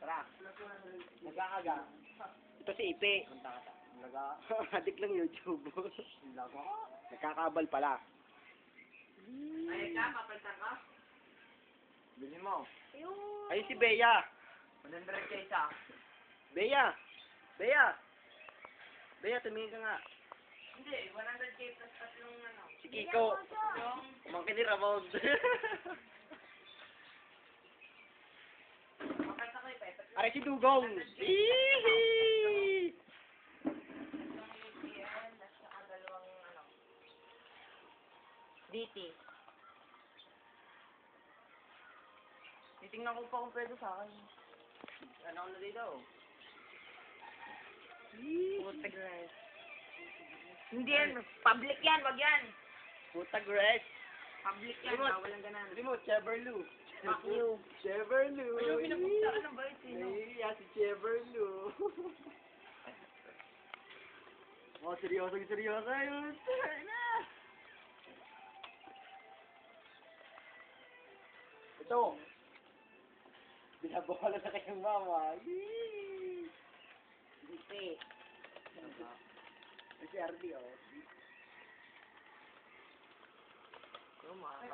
Tara. Nagkakaga. Ito si Ipe. Naga. Adik lang YouTube. Lago. Nagkakabal pala. Ay, ka, papalitan ka? Bili mo. Ayun si Bea. 100 ka isa. Bea. Bea. Bea, tumingin ka nga. Hindi, 100k plus tatlong ano. Si Kiko. Yung, Kumangkin ni Ramon. makita ko yung pepe. Aray si Dugong. Hihi! Yung UPN, at saka dalawang ano. DT. Titingnan ko pa kung pwede sa akin. Ano ko na dito? Puta guys. Hindi yan, public yan, wag yan. Puta Gres. Public yan, Remote. bawal ang ganan. Remote, Cheverlu. Fuck you. Cheverlu. Ayun, pinapukta ka ng bait, sino? Ay, si Cheverlu. Oh, seryoso yun. Ito. Binabola na kayong mama. Yee! Hindi. Si RD, oh. Ay,